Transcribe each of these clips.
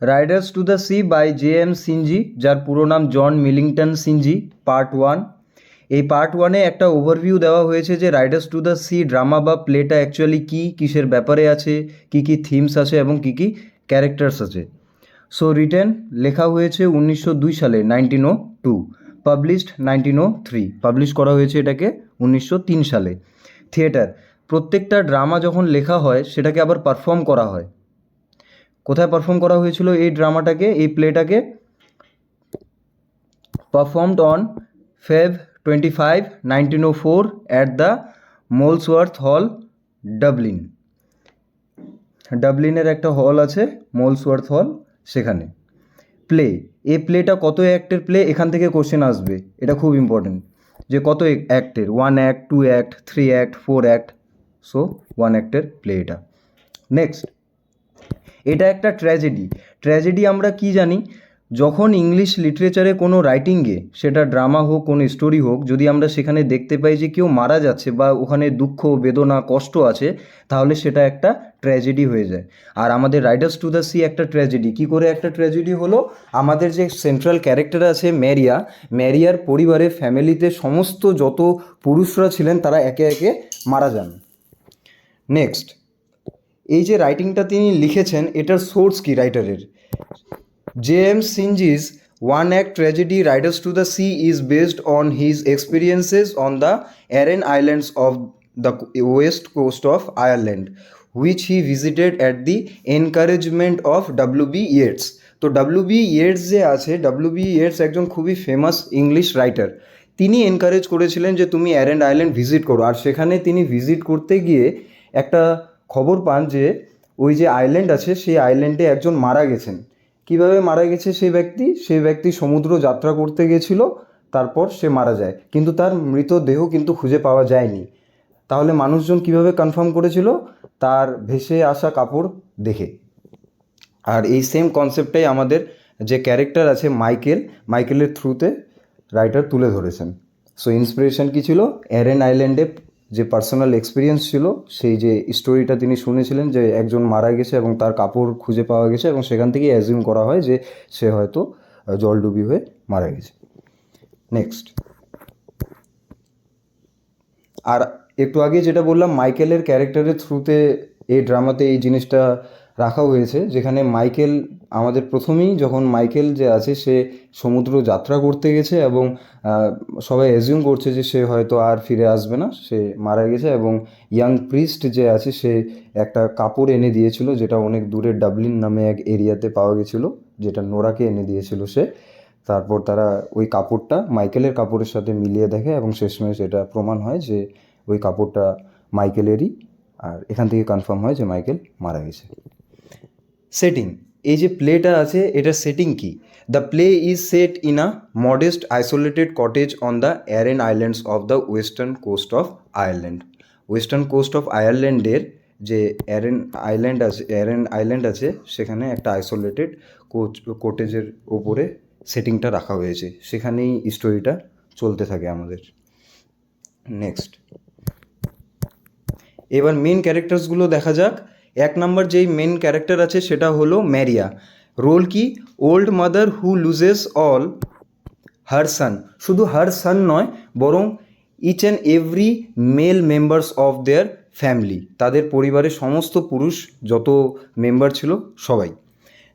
Riders to the sea by J M. Synge, যার পুরো নাম জন মিলিংটন সিনজি, পার্ট 1। এই পার্ট 1-এ একটা ওভারভিউ দেওয়া হয়েছে যে Riders to the C drama বা প্লেটা অ্যাকচুয়ালি কী, কিসের ব্যাপারে আছে, কী কী থিমস আছে এবং কী কী ক্যারেক্টার্স আছে। সো রিটেন, লেখা হয়েছে 1902 সালে, 1902, পাবলিশড 1903, পাবলিশ করা হয়েছে এটাকে 1903 সালে। থিয়েটার, প্রত্যেকটা ড্রামা যখন লেখা হয় সেটাকে আবার পারফর্ম করা হয়। কোথায় পারফর্ম করা হয়েছিল এই ড্রামাটাকে, এই প্লেটাকে? Performed on Feb 25, 1904 at the Molesworth Hall, Dublin. ডাবলিনের একটা হল আছে, মোলসওয়ার্থ হল, সেখানে। প্লে, এই প্লেটা কত অ্যাক্টের প্লে, এখান থেকে কোশ্চেন আসবে, এটা খুব ইম্পর্টেন্ট, যে কত অ্যাক্টের, 1 act, 2 act, 3 act, 4 act. So 1 অ্যাক্টের প্লে এটা। নেক্সট, এটা একটা ট্র্যাজেডি। ট্র্যাজেডি আমরা কি জানি, যখন ইংলিশ লিটারেচারে কোনো রাইটিংয়ে, সেটা ড্রামা হোক, কোনো স্টোরি হোক, যদি আমরা সেখানে দেখতে পাই যে কেউ মারা যাচ্ছে বা ওখানে দুঃখ, বেদনা, কষ্ট আছে, তাহলে সেটা একটা ট্র্যাজেডি হয়ে যায়। আর আমাদের রাইডার্স টু দ্য সি একটা ট্র্যাজেডি। কী করে একটা ট্র্যাজেডি হলো? আমাদের যে সেন্ট্রাল ক্যারেক্টার আছে ম্যারিয়া, ম্যারিয়ার পরিবারে, ফ্যামিলিতে সমস্ত যত পুরুষরা ছিলেন তারা একে একে মারা যান। নেক্সট, এই যে রাইটিংটা তিনি লিখেছেন, এটার সোর্স কি রাইটারের? JM. সিনজি's one-act tragedy Riders to the Sea is based on his experiences on the Aran Islands of the west coast of Ireland, which he visited at the encouragement of W.B. Yeats. তো W.B. Yeats যে আছে, W.B. Yeats একজন খুবই famous English writer. তিনি encourage করেছিলেন যে তুমি Eren island visit করো। আর সেখানে তিনি ভিজিট করতে গিয়ে একটা খবর পান যে ওই যে আইল্যান্ড আছে, সেই আইল্যান্ডে একজন মারা গেছেন। কিভাবে মারা গেছে সেই ব্যক্তি সমুদ্র যাত্রা করতে গেছিল, তারপর সে মারা যায়, কিন্তু তার মৃতদেহ কিন্তু খুঁজে পাওয়া যায়নি। তাহলে মানুষজন কিভাবে কনফার্ম করেছিল? তার ভেসে আসা কাপড় দেখে। আর এই সেম কনসেপ্টটাই আমাদের যে ক্যারেক্টার আছে মাইকেলের থ্রুতে রাইটার তুলে ধরেছেন। সো ইন্সপিরেশন কী ছিল? অ্যারেন আইল্যান্ডে যে পার্সোনাল এক্সপিরিয়েন্স ছিল, সেই যে স্টোরিটা তিনি শুনেছিলেন যে একজন মারা গেছে এবং তার কাপড় খুঁজে পাওয়া গেছে, এবং সেখান থেকে অ্যাজিউম করা হয় যে সে হয়তো জলডুবি হয়ে মারা গেছে। নেক্সট, আর একটু আগে যেটা বললাম, মাইকেলের ক্যারেক্টারের থ্রুতে এই ড্রামাতে এই জিনিসটা রাখা হয়েছে, যেখানে মাইকেল, আমাদের প্রথমেই যখন মাইকেল যে আছে সে সমুদ্র যাত্রা করতে গেছে এবং সবাই অ্যাজিউম করছে যে সে হয়তো আর ফিরে আসবে না, সে মারা গেছে, এবং ইয়াং প্রিস্ট যে আছে সে একটা কাপড় এনে দিয়েছিল, যেটা অনেক দূরে ডাবলিন নামে এক এরিয়াতে পাওয়া গেছিলো, যেটা নোরাকে এনে দিয়েছিল সে। তারপর তারা ওই কাপড়টা মাইকেলের কাপড়ের সাথে মিলিয়ে দেখে এবং শেষমেশ এটা প্রমাণ হয় যে ওই কাপড়টা মাইকেলেরই, আর এখান থেকে কনফার্ম হয় যে মাইকেল মারা গেছে। সেটিং, এই যে প্লেটা আছে এটার সেটিং কি? The play is set in a modest isolated cottage on the Aran Islands off the western coast of Ireland. Western coast of আয়ারল্যান্ডের যে অ্যারেন আইল্যান্ড আছে সেখানে একটা আইসোলেটেড কোটেজের ওপরে সেটিংটা রাখা হয়েছে, সেখানেই স্টোরিটা চলতে থাকে আমাদের। নেক্সট, এবার মেন ক্যারেক্টার্সগুলো দেখা যাক। 1 নম্বর যেই মেন ক্যারেক্টার আছে সেটা হলো ম্যারিয়া। রোল কি? Old mother who loses all her son. শুধু হার সান নয়, বরং each and every male members of their family, তাদের পরিবারের সমস্ত পুরুষ যত মেম্বার ছিল সবাই।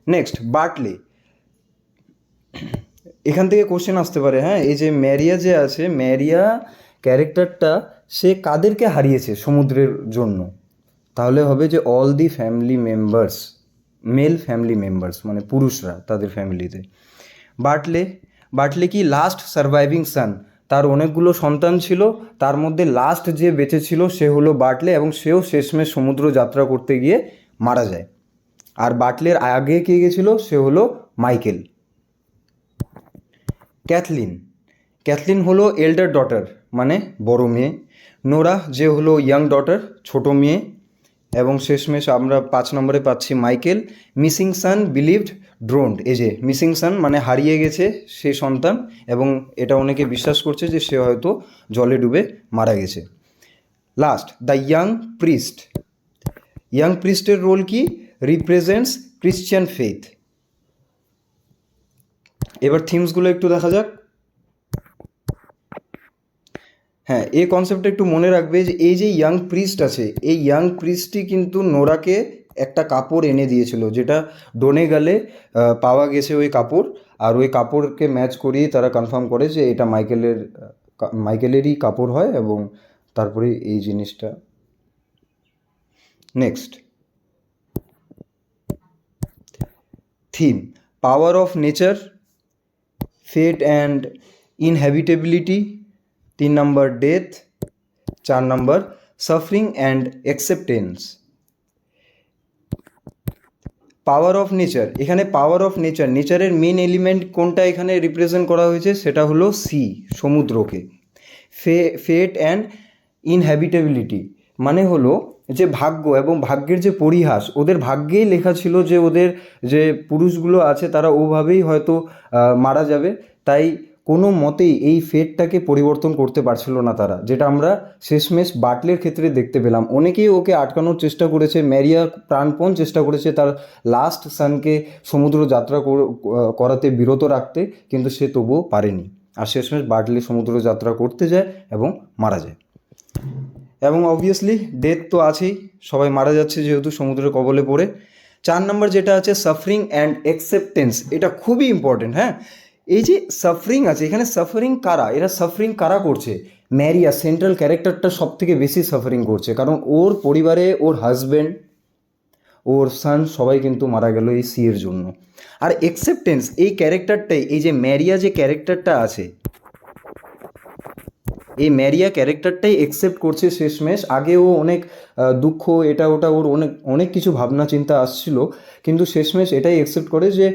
Next, Bartley. এখান থেকে কোশ্চেন আসতে পারে, হ্যাঁ, এই যে ম্যারিয়া যে আছে, ম্যারিয়া ক্যারেক্টারটা সে কাদেরকে হারিয়েছে সমুদ্রের জন্য? তাহলে হবে যে all the family members, male family members, মানে পুরুষরা তাদের ফ্যামিলিতে। বার্টলে কি? Last surviving son. তার অনেকগুলো সন্তান ছিল, তার মধ্যে লাস্ট যে বেঁচে ছিল সে হলো বার্টলে, এবং সেও শেষমেশ সমুদ্র যাত্রা করতে গিয়ে মারা যায়। আর বার্টলের আগে কে গেছিলো? সে হলো মাইকেল। ক্যাথলিন হলো এল্ডার ডটার, মানে বড় মেয়ে। নোরা যে হলো ইয়াং ডটার, ছোট মেয়ে। এবং শেষমেশ আমরা 5 নম্বরে পাচ্ছি মাইকেল। মিসিং সান বিলিভড ড্রোন্ড। এই যে মিসিং সান মানে হারিয়ে গেছে সে সন্তান, এবং এটা অনেকে বিশ্বাস করছে যে সে হয়তো জলে ডুবে মারা গেছে। লাস্ট, দ্য ইয়াং প্রিস্টের রোল কি? Represents Christian faith. এবার থিমসগুলো একটু দেখা যাক। হ্যাঁ, এই কনসেপ্টটা একটু মনে রাখবে যে এই যে ইয়াং প্রিস্ট আছে, এই ইয়াং প্রিস্টই কিন্তু নোরাকে একটা কাপড় এনে দিয়েছিল, যেটা ডোনেগালে পাওয়া গেছে ওই কাপড়। আর ওই কাপড়কে ম্যাচ করিয়ে তারা কনফার্ম করে যে এটা মাইকেলেরই কাপড় হয়, এবং তারপরে এই জিনিসটা। Next theme, power of nature, fate and inhabitability, 3 নম্বর ডেথ, 4 নম্বর suffering and acceptance. Power of nature, এখানে পাওয়ার অফ নেচার, নেচারের মেন এলিমেন্ট কোনটা এখানে রিপ্রেজেন্ট করা হয়েছে, সেটা হলো সি, সমুদ্রকে। ফেট অ্যান্ড ইনহ্যাবিটেবিলিটি মানে হলো যে ভাগ্য এবং ভাগ্যের যে পরিহাস, ওদের ভাগ্যেই লেখা ছিল যে ওদের যে পুরুষগুলো আছে তারা ওভাবেই হয়তো মারা যাবে, তাই কোনো মতেই এই ফেটটাকে পরিবর্তন করতে পারছিল না তারা, যেটা আমরা শেষমেশ বাটলের ক্ষেত্রে দেখতে পেলাম। অনেকেই ওকে আটকানোর চেষ্টা করেছে, ম্যারিয়া প্রাণপণ চেষ্টা করেছে তার লাস্ট সানকে সমুদ্র যাত্রা করাতে বিরত রাখতে, কিন্তু সে তবুও পারেনি, আর শেষমেশ বাটলে সমুদ্র যাত্রা করতে যায় এবং মারা যায়। এবং অবভিয়াসলি ডেথ তো আছেই, সবাই মারা যাচ্ছে যেহেতু সমুদ্রের কবলে পড়ে। 4 নম্বর যেটা আছে সাফারিং অ্যান্ড অ্যাকসেপ্টেন্স, এটা খুবই ইম্পর্টেন্ট। হ্যাঁ, এই যে সাফারিং আছে, এখানে সাফারিং কারা, এরা সাফারিং কারা করছে, ম্যারিয়া সেন্ট্রাল ক্যারেক্টারটা সব থেকে বেশি সাফারিং করছে, কারণ ওর পরিবারে ওর হাজব্যান্ড, ওর সান সবাই কিন্তু মারা গেল এই সি এর জন্য। আর অ্যাকসেপ্টেন্স এই ক্যারেক্টারটাই, এই যে ম্যারিয়া যে ক্যারেক্টারটা আছে, এই ম্যারিয়া ক্যারেক্টারটাই অ্যাকসেপ্ট করছে শেষমেশ। আগে ও অনেক দুঃখ এটা ওটা ওর অনেক অনেক কিছু ভাবনা চিন্তা আসছিল, কিন্তু শেষমেশ এটাই অ্যাকসেপ্ট করে যে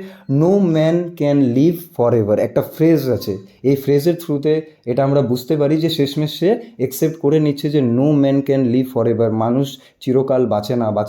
no man can live for ever, একটা ফ্রেজ আছে, এই ফ্রেজের থ্রুতে এটা আমরা বুঝতে পারি যে শেষমেশ সে অ্যাকসেপ্ট করে নিচ্ছে যে no man can live for ever, মানুষ চিরকাল বাঁচে না।